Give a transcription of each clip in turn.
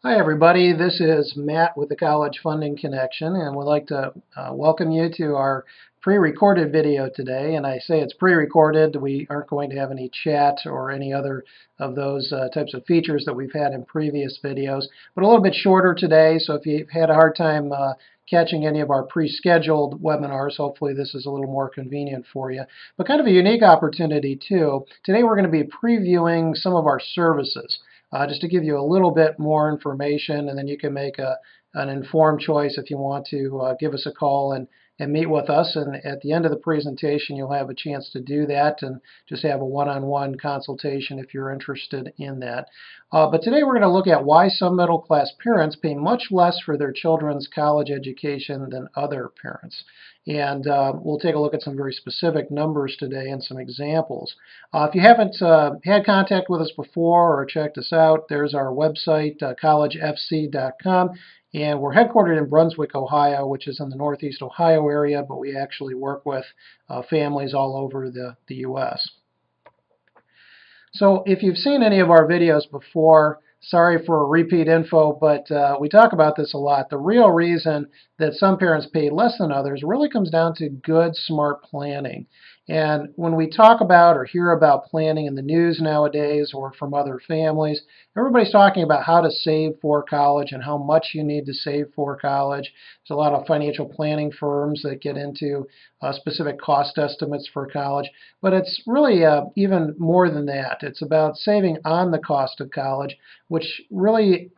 Hi everybody, this is Matt with the College Funding Connection, and we'd like to welcome you to our pre-recorded video today. And I say it's pre-recorded. We aren't going to have any chat or any other of those types of features that we've had in previous videos, but a little bit shorter today. So if you've had a hard time catching any of our pre-scheduled webinars, hopefully this is a little more convenient for you. But kind of a unique opportunity too. Today we're going to be previewing some of our services. Just to give you a little bit more information, and then you can make an informed choice if you want to give us a call and meet with us. And at the end of the presentation, you'll have a chance to do that and just have a one-on-one consultation if you're interested in that. But today we're going to look at why some middle-class parents pay much less for their children's college education than other parents. And we'll take a look at some very specific numbers today and some examples. If you haven't had contact with us before or checked us out, there's our website, collegefc.com. And we're headquartered in Brunswick, Ohio, which is in the Northeast Ohio area, but we actually work with families all over the U.S. So if you've seen any of our videos before, sorry for repeat info, but we talk about this a lot. The real reason that some parents pay less than others really comes down to good, smart planning. And when we talk about or hear about planning in the news nowadays or from other families, everybody's talking about how to save for college and how much you need to save for college. There's a lot of financial planning firms that get into specific cost estimates for college. But it's really even more than that. It's about saving on the cost of college, which really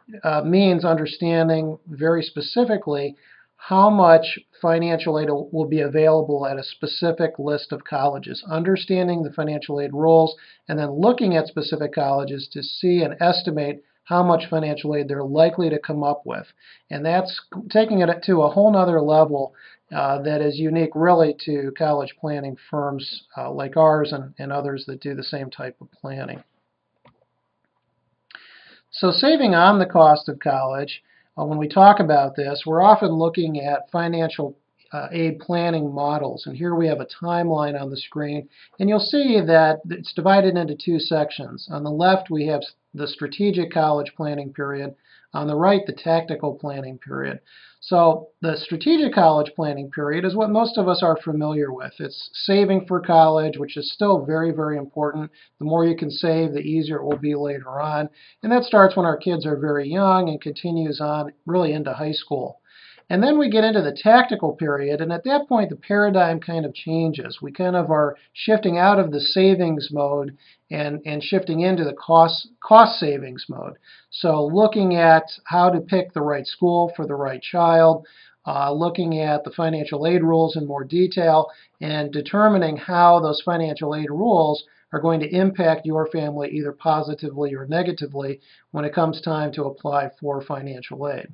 means understanding very specifically how much financial aid will be available at a specific list of colleges, understanding the financial aid rules, and then looking at specific colleges to see and estimate how much financial aid they're likely to come up with. And that's taking it to a whole nother level that is unique really to college planning firms like ours and others that do the same type of planning. So saving on the cost of college, when we talk about this, we're often looking at financial aid planning models. And here we have a timeline on the screen. And you'll see that it's divided into two sections. On the left, we have the strategic college planning period. On the right, the tactical planning period. So the strategic college planning period is what most of us are familiar with. It's saving for college, which is still very, very important. The more you can save, the easier it will be later on. And that starts when our kids are very young and continues on really into high school. And then we get into the tactical period, and at that point the paradigm kind of changes. We kind of are shifting out of the savings mode and shifting into the cost savings mode. So looking at how to pick the right school for the right child, looking at the financial aid rules in more detail, and determining how those financial aid rules are going to impact your family either positively or negatively when it comes time to apply for financial aid.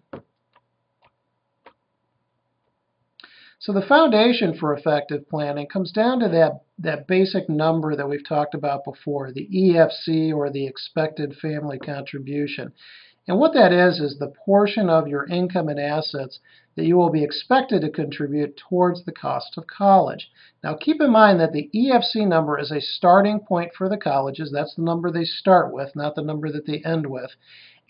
So the foundation for effective planning comes down to that basic number that we've talked about before, the EFC, or the expected family contribution. And what that is the portion of your income and assets that you will be expected to contribute towards the cost of college. Now keep in mind that the EFC number is a starting point for the colleges. That's the number they start with, not the number that they end with.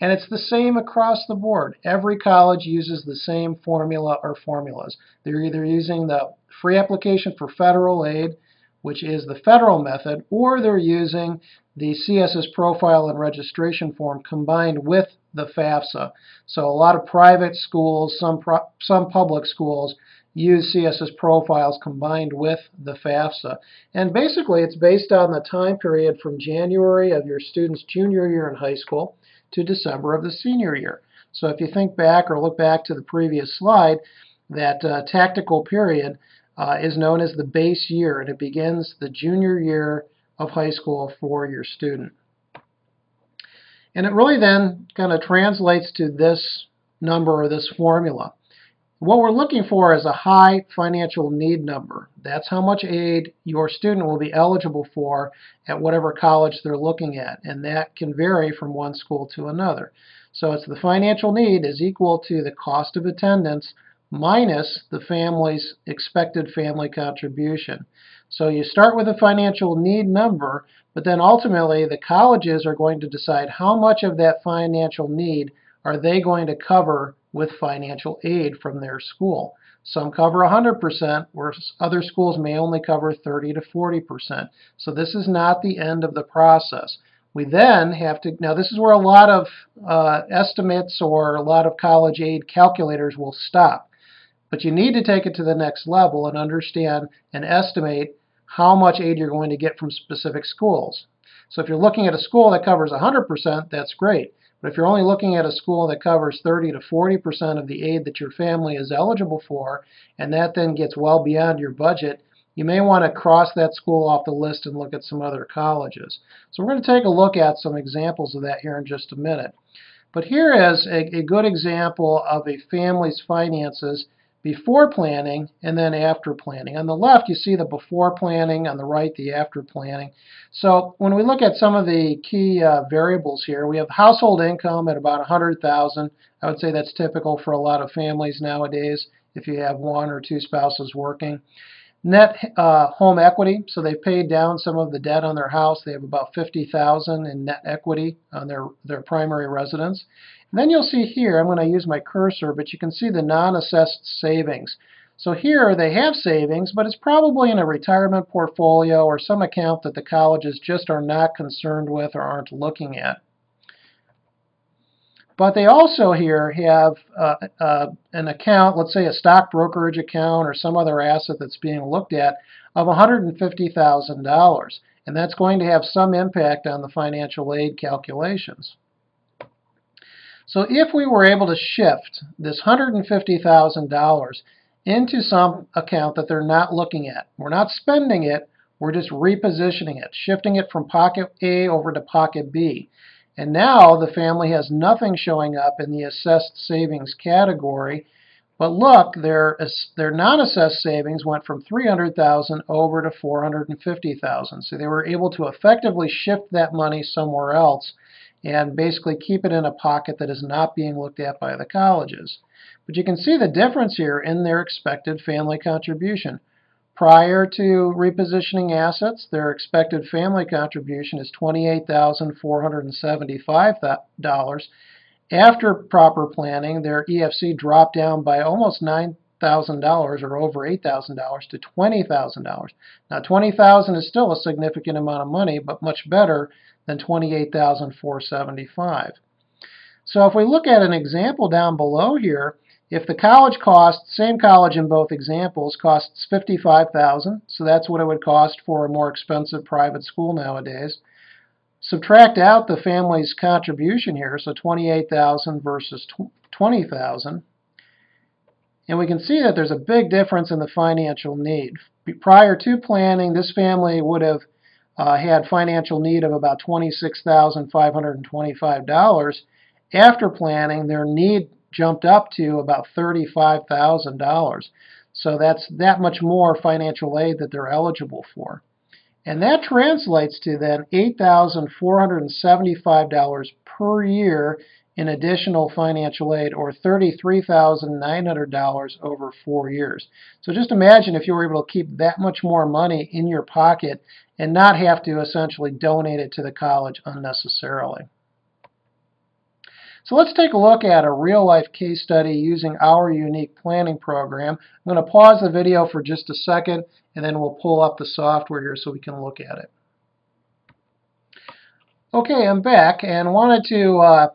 And it's the same across the board. Every college uses the same formula or formulas. They're either using the free application for federal aid, which is the federal method, or they're using the CSS profile and registration form combined with the FAFSA. So a lot of private schools, some public schools, use CSS profiles combined with the FAFSA. And basically it's based on the time period from January of your student's junior year in high school to December of the senior year. So if you think back or look back to the previous slide, that tactical period is known as the base year, and it begins the junior year of high school for your student. And it really then kind of translates to this number or this formula. What we're looking for is a high financial need number. That's how much aid your student will be eligible for at whatever college they're looking at, and that can vary from one school to another. So it's the financial need is equal to the cost of attendance minus the family's expected family contribution. So you start with a financial need number, but then ultimately the colleges are going to decide how much of that financial need are they going to cover with financial aid from their school. Some cover 100%, whereas other schools may only cover 30 to 40%. So this is not the end of the process. We then have to, now this is where a lot of estimates or a lot of college aid calculators will stop. But you need to take it to the next level and understand and estimate how much aid you're going to get from specific schools. So if you're looking at a school that covers 100%, that's great. But if you're only looking at a school that covers 30 to 40% of the aid that your family is eligible for, and that then gets well beyond your budget, you may want to cross that school off the list and look at some other colleges. So we're going to take a look at some examples of that here in just a minute. But here is a good example of a family's finances before planning and then after planning. On the left, you see the before planning. On the right, the after planning. So when we look at some of the key variables here, we have household income at about $100,000. I would say that's typical for a lot of families nowadays if you have one or two spouses working. Net home equity, so they've paid down some of the debt on their house. They have about $50,000 in net equity on their primary residence. And then you'll see here, I'm going to use my cursor, but you can see the non-assessed savings. So here they have savings, but it's probably in a retirement portfolio or some account that the colleges just are not concerned with or aren't looking at. But they also here have an account, let's say a stock brokerage account or some other asset that's being looked at of $150,000. And that's going to have some impact on the financial aid calculations. So if we were able to shift this $150,000 into some account that they're not looking at, we're not spending it, we're just repositioning it, shifting it from pocket A over to pocket B. And now the family has nothing showing up in the assessed savings category. But look, their non-assessed savings went from $300,000 over to $450,000. So they were able to effectively shift that money somewhere else and basically keep it in a pocket that is not being looked at by the colleges. But you can see the difference here in their expected family contribution. Prior to repositioning assets, their expected family contribution is $28,475. After proper planning, their EFC dropped down by almost $9,000 or over $8,000 to $20,000. Now, $20,000 is still a significant amount of money, but much better than $28,475. So if we look at an example down below here, if the college costs, same college in both examples, costs $55,000, so that's what it would cost for a more expensive private school nowadays. Subtract out the family's contribution here, so $28,000 versus $20,000, and we can see that there's a big difference in the financial need. Prior to planning, this family would have had financial need of about $26,525. After planning, their need jumped up to about $35,000. So that's that much more financial aid that they're eligible for. And that translates to then $8,475 per year in additional financial aid, or $33,900 over 4 years. So just imagine if you were able to keep that much more money in your pocket and not have to essentially donate it to the college unnecessarily. So let's take a look at a real-life case study using our unique planning program. I'm going to pause the video for just a second, and then we'll pull up the software here so we can look at it. Okay, I'm back and wanted to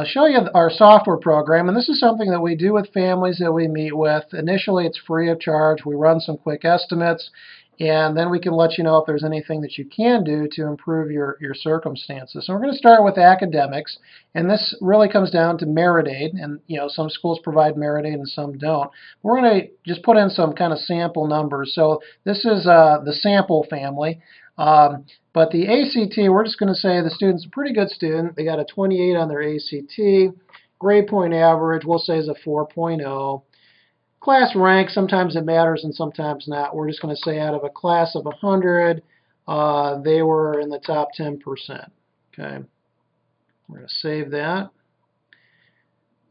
show you our software program. And this is something that we do with families that we meet with. Initially, it's free of charge. We run some quick estimates, and then we can let you know if there's anything that you can do to improve your circumstances. So we're going to start with academics, and this really comes down to merit aid. And some schools provide merit aid and some don't. We're going to just put in some kind of sample numbers. So this is the sample family. But the ACT, we're just going to say the student's a pretty good student. They got a 28 on their ACT. Grade point average, we'll say, is a 4.0. Class rank, sometimes it matters and sometimes not. We're just going to say out of a class of 100, they were in the top 10%. Okay, we're going to save that.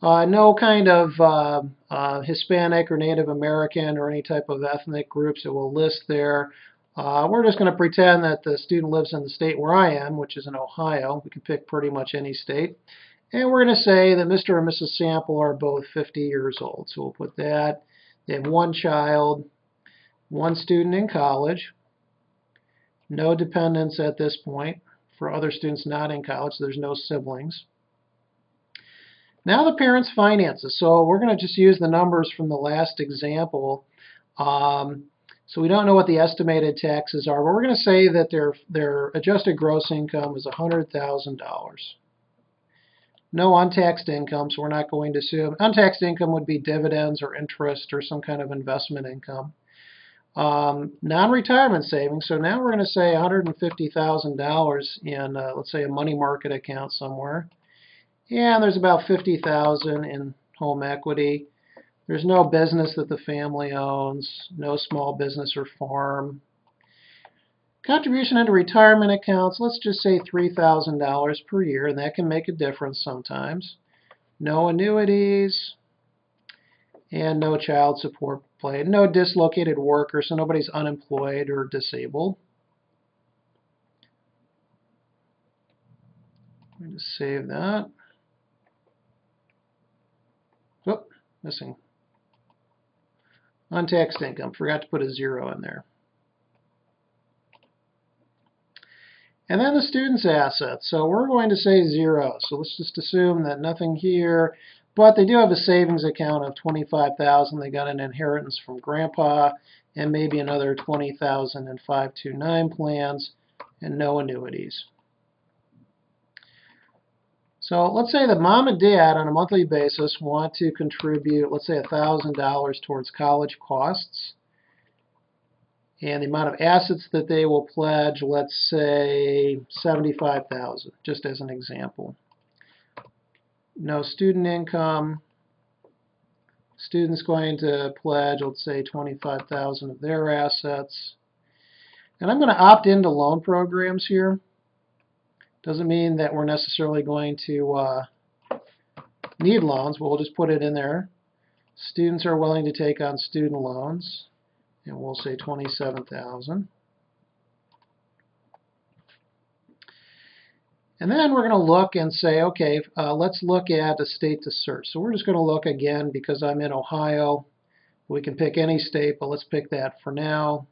No kind of Hispanic or Native American or any type of ethnic groups that we'll list there. We're just going to pretend that the student lives in the state where I am, which is in Ohio. We can pick pretty much any state. And we're going to say that Mr. and Mrs. Sample are both 50 years old. So we'll put that. They have one child, one student in college, no dependents at this point for other students not in college. So there's no siblings. Now the parents' finances. So we're going to just use the numbers from the last example. So we don't know what the estimated taxes are, but we're going to say that their adjusted gross income is $100,000. No untaxed income, so we're not going to assume. Untaxed income would be dividends or interest or some kind of investment income. Non-retirement savings, so now we're going to say $150,000 in, let's say, a money market account somewhere. And there's about $50,000 in home equity. There's no business that the family owns, no small business or farm. Contribution into retirement accounts, let's just say $3,000 per year, and that can make a difference sometimes. No annuities, and no child support paid. No dislocated worker, so nobody's unemployed or disabled. I'm going to save that. Oh, missing. Untaxed income, forgot to put a 0 in there. And then the student's assets. So we're going to say 0. So let's just assume that nothing here. But they do have a savings account of $25,000. They got an inheritance from grandpa, and maybe another $20,000 in 529 plans, and no annuities. So let's say that mom and dad on a monthly basis want to contribute, let's say $1,000 towards college costs. And the amount of assets that they will pledge, let's say $75,000, just as an example. No student income. Student's going to pledge, let's say, $25,000 of their assets. And I'm going to opt into loan programs here. Doesn't mean that we're necessarily going to need loans. We'll just put it in there. Students are willing to take on student loans. And we'll say $27,000. And then we're going to look and say, okay, let's look at a state to search. So we're just going to look again because I'm in Ohio. We can pick any state, but let's pick that for now.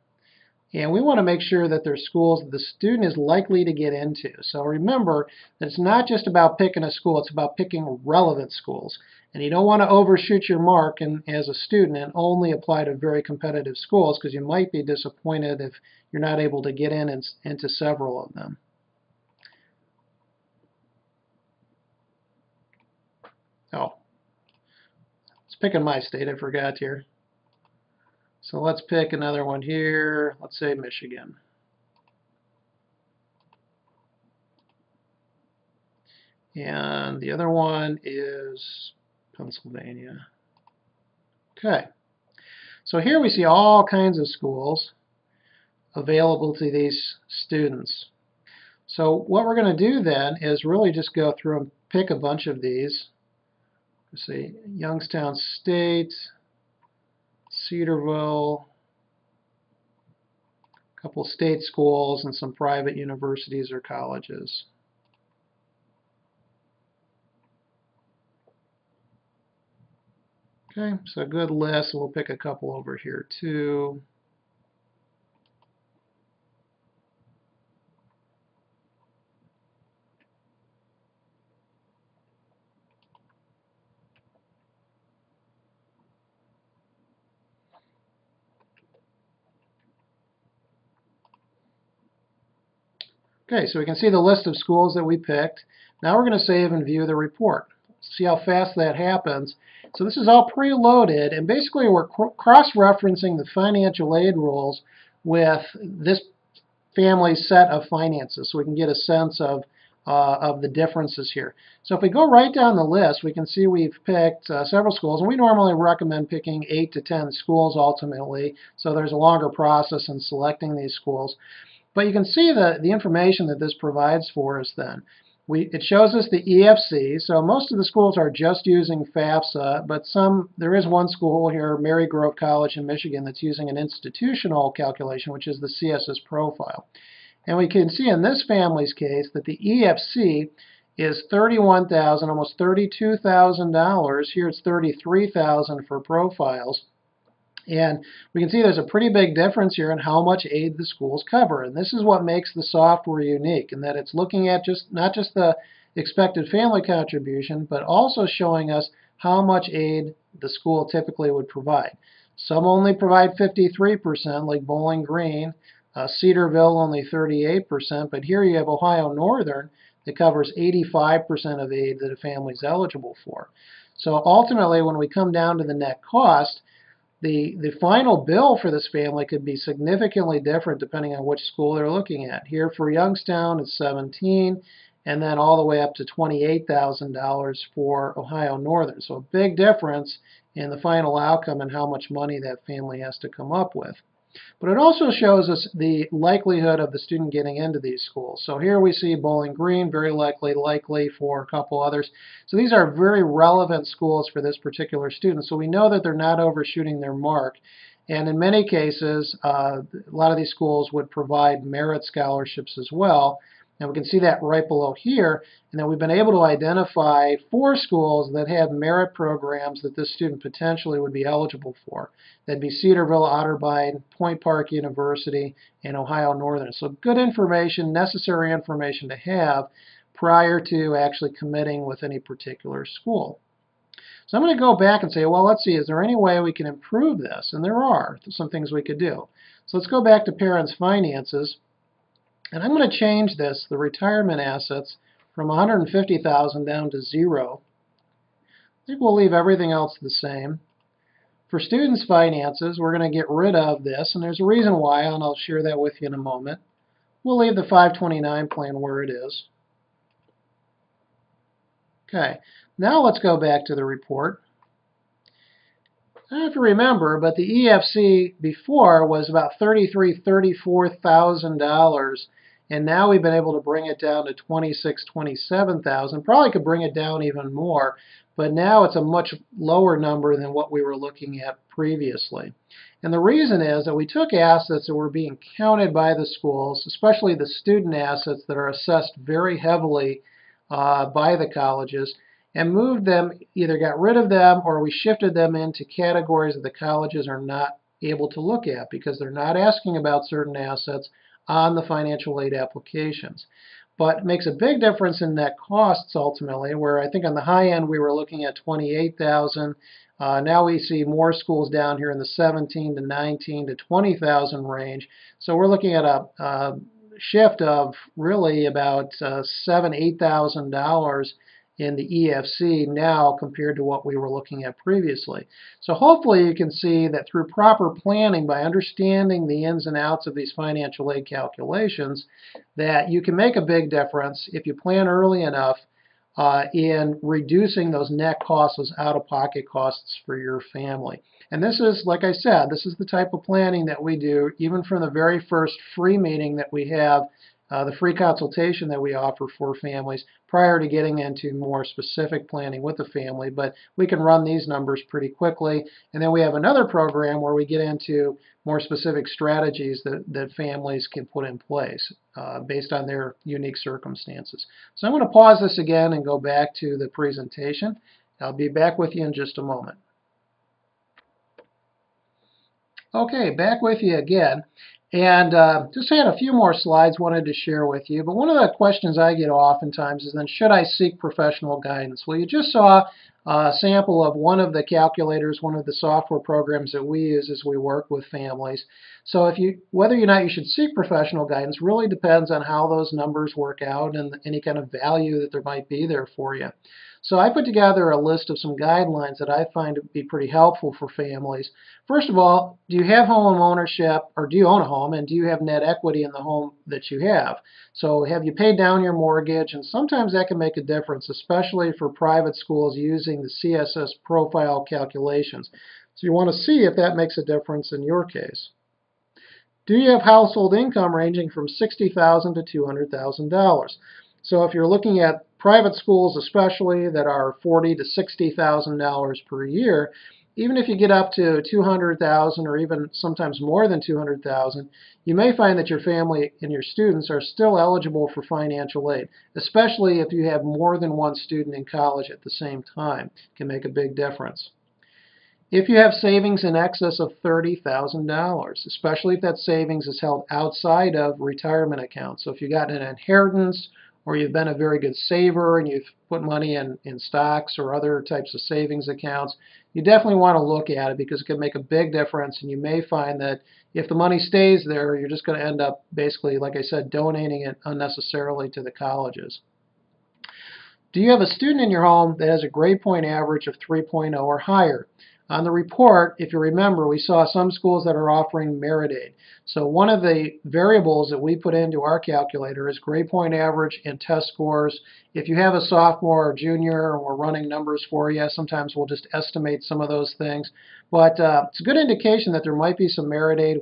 And we want to make sure that there's schools that the student is likely to get into. So remember that it's not just about picking a school, it's about picking relevant schools. And you don't want to overshoot your mark as a student and only apply to very competitive schools because you might be disappointed if you're not able to get into several of them. Oh, let's pick in my state, I forgot here. So let's pick another one here. Let's say Michigan. And the other one is Pennsylvania. Okay. So here we see all kinds of schools available to these students. So what we're going to do then is really just go through and pick a bunch of these. Let's see, Youngstown State, Cedarville, a couple state schools, and some private universities or colleges. Okay, so a good list. We'll pick a couple over here too. Okay, so we can see the list of schools that we picked. Now we're going to save and view the report. See how fast that happens. So this is all preloaded, and basically we're cross-referencing the financial aid rules with this family's set of finances, so we can get a sense of the differences here. So if we go right down the list, we can see we've picked several schools, and we normally recommend picking 8 to 10 schools ultimately, so there's a longer process in selecting these schools. But you can see the information that this provides for us then. It shows us the EFC, so most of the schools are just using FAFSA, but there is one school here, Mary Grove College in Michigan, that's using an institutional calculation, which is the CSS profile. And we can see in this family's case that the EFC is $31,000, almost $32,000. Here it's $33,000 for profiles. And we can see there's a pretty big difference here in how much aid the schools cover. And this is what makes the software unique, in that it's looking at not just the expected family contribution, but also showing us how much aid the school typically would provide. Some only provide 53%, like Bowling Green. Cedarville only 38%, but here you have Ohio Northern that covers 85% of aid that a family is eligible for. So ultimately, when we come down to the net cost, the final bill for this family could be significantly different depending on which school they're looking at. Here for Youngstown, it's $17,000, and then all the way up to $28,000 for Ohio Northern. So a big difference in the final outcome and how much money that family has to come up with. But it also shows us the likelihood of the student getting into these schools. So here we see Bowling Green, very likely for a couple others. So these are very relevant schools for this particular student. So we know that they're not overshooting their mark. And in many cases, a lot of these schools would provide merit scholarships as well. And we can see that right below here. And then we've been able to identify 4 schools that have merit programs that this student potentially would be eligible for. That'd be Cedarville, Otterbein, Point Park University, and Ohio Northern. So good information, necessary information to have prior to actually committing with any particular school. So I'm going to go back and say, well, let's see, is there any way we can improve this? And there are some things we could do. So let's go back to Parents' Finances. And I'm going to change this, the retirement assets, from $150,000 down to 0. I think we'll leave everything else the same. For Students' Finances, we're going to get rid of this, and there's a reason why, and I'll share that with you in a moment. We'll leave the 529 plan where it is. Okay, now let's go back to the report. I have to remember, but the EFC before was about $34,000, and now we've been able to bring it down to $27,000. Probably could bring it down even more, but now it's a much lower number than what we were looking at previously. And the reason is that we took assets that were being counted by the schools, especially the student assets that are assessed very heavily by the colleges, and moved them, either got rid of them or we shifted them into categories that the colleges are not able to look at because they're not asking about certain assets on the financial aid applications. But it makes a big difference in net costs ultimately, where I think on the high end we were looking at $28,000. Now we see more schools down here in the $17,000 to $19,000 to $20,000 range. So we're looking at a shift of really about $7,000 to $8,000 in the EFC now compared to what we were looking at previously. So hopefully you can see that through proper planning, by understanding the ins and outs of these financial aid calculations, that you can make a big difference if you plan early enough in reducing those net costs, those out-of-pocket costs for your family. And this is, like I said, this is the type of planning that we do even from the very first free meeting that we have, the free consultation that we offer for families prior to getting into more specific planning with the family. But we can run these numbers pretty quickly. And then we have another program where we get into more specific strategies that families can put in place based on their unique circumstances. So I'm going to pause this again and go back to the presentation. I'll be back with you in just a moment. Okay, back with you again. And just had a few more slides wanted to share with you. But one of the questions I get oftentimes is then, should I seek professional guidance? Well, you just saw a sample of one of the calculators, one of the software programs that we use as we work with families. So whether or not you should seek professional guidance really depends on how those numbers work out and any kind of value that there might be there for you. So I put together a list of some guidelines that I find to be pretty helpful for families. First of all, do you have home ownership, or do you own a home, and do you have net equity in the home that you have? So have you paid down your mortgage? And sometimes that can make a difference, especially for private schools using the CSS profile calculations. So you want to see if that makes a difference in your case. Do you have household income ranging from $60,000 to $200,000? So if you're looking at private schools especially that are $40,000 to $60,000 per year, even if you get up to 200,000 or even sometimes more than 200,000, you may find that your family and your students are still eligible for financial aid, especially if you have more than one student in college at the same time. It can make a big difference. If you have savings in excess of $30,000, especially if that savings is held outside of retirement accounts. So if you got an inheritance or you've been a very good saver and you've put money in stocks or other types of savings accounts, you definitely want to look at it because it can make a big difference, and you may find that if the money stays there, you're just going to end up basically, like I said, donating it unnecessarily to the colleges. Do you have a student in your home that has a grade point average of 3.0 or higher? On the report, if you remember, we saw some schools that are offering merit aid. So one of the variables that we put into our calculator is grade point average and test scores. If you have a sophomore or junior and we're running numbers for you, sometimes we'll just estimate some of those things. But it's a good indication that there might be some merit aid.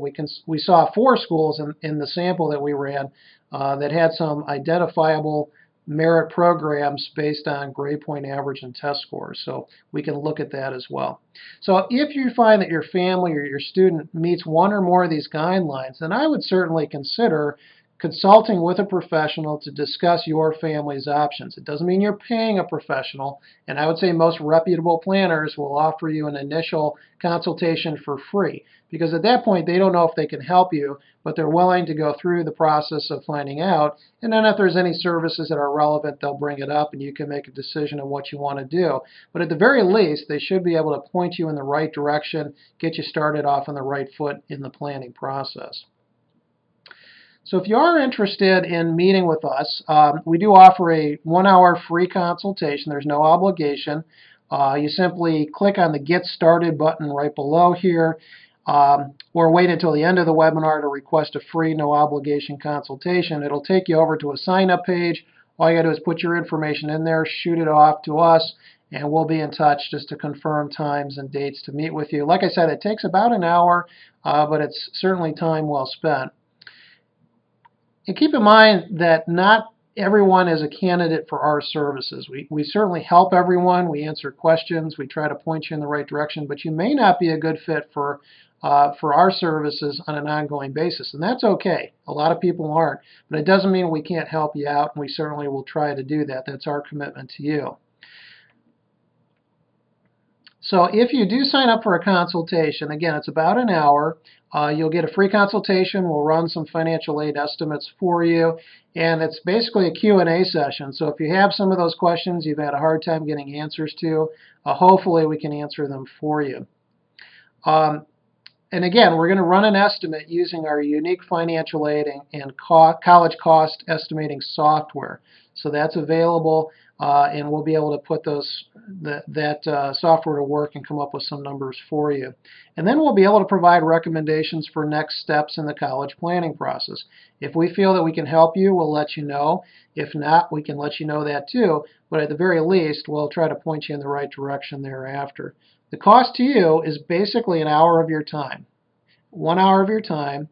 We saw 4 schools in the sample that we ran that had some identifiable merit programs based on grade point average and test scores. So we can look at that as well. So if you find that your family or your student meets one or more of these guidelines, then I would certainly consider consulting with a professional to discuss your family's options. It doesn't mean you're paying a professional, and I would say most reputable planners will offer you an initial consultation for free, because at that point they don't know if they can help you, but they're willing to go through the process of finding out, and then if there's any services that are relevant, they'll bring it up and you can make a decision on what you want to do. But at the very least, they should be able to point you in the right direction, get you started off on the right foot in the planning process. So if you are interested in meeting with us, we do offer a 1-hour free consultation. There's no obligation. You simply click on the Get Started button right below here, or wait until the end of the webinar to request a free, no obligation consultation. It'll take you over to a sign-up page. All you got to do is put your information in there, shoot it off to us, and we'll be in touch just to confirm times and dates to meet with you. Like I said, it takes about an hour, but it's certainly time well spent. And keep in mind that not everyone is a candidate for our services. We certainly help everyone. We answer questions. We try to point you in the right direction, but you may not be a good fit for our services on an ongoing basis, and that's okay. A lot of people aren't, but it doesn't mean we can't help you out, and we certainly will try to do that. That's our commitment to you. So if you do sign up for a consultation, again, it's about an hour. You'll get a free consultation. We'll run some financial aid estimates for you, and it's basically a Q&A session. So if you have some of those questions you've had a hard time getting answers to, hopefully we can answer them for you. And again, we're going to run an estimate using our unique financial aid and college cost estimating software. So that's available, and we'll be able to put that software to work and come up with some numbers for you. And then we'll be able to provide recommendations for next steps in the college planning process. If we feel that we can help you, we'll let you know. If not, we can let you know that too. But at the very least, we'll try to point you in the right direction thereafter. The cost to you is basically an hour of your time. 1 hour of your time.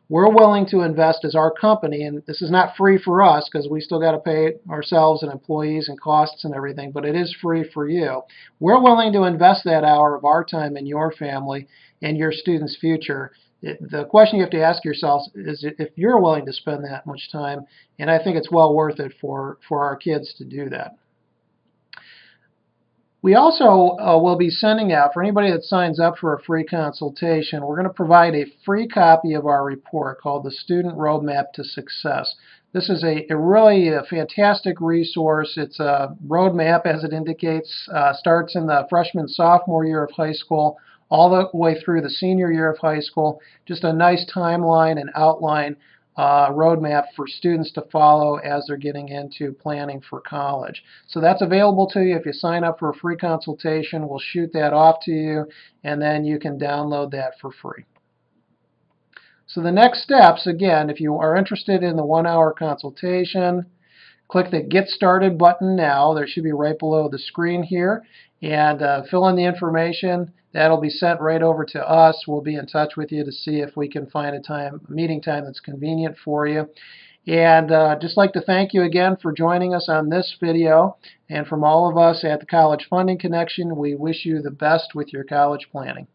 We're willing to invest as our company, and this is not free for us because we still got to pay ourselves and employees and costs and everything, but it is free for you. We're willing to invest that hour of our time in your family and your student's future. The question you have to ask yourself is if you're willing to spend that much time, and I think it's well worth it for our kids to do that. We also will be sending out, for anybody that signs up for a free consultation, we're going to provide a free copy of our report called the Student Roadmap to Success. This is a really fantastic resource. It's a roadmap, as it indicates, starts in the freshman, sophomore year of high school, all the way through the senior year of high school. Just a nice timeline and outline roadmap for students to follow as they're getting into planning for college. So that's available to you if you sign up for a free consultation. We'll shoot that off to you, and then you can download that for free. So the next steps, again, if you are interested in the 1-hour consultation, click the Get Started button now. There should be right below the screen here. and fill in the information. That'll be sent right over to us. We'll be in touch with you to see if we can find a meeting time that's convenient for you. And just like to thank you again for joining us on this video. And from all of us at the College Funding Connection, we wish you the best with your college planning.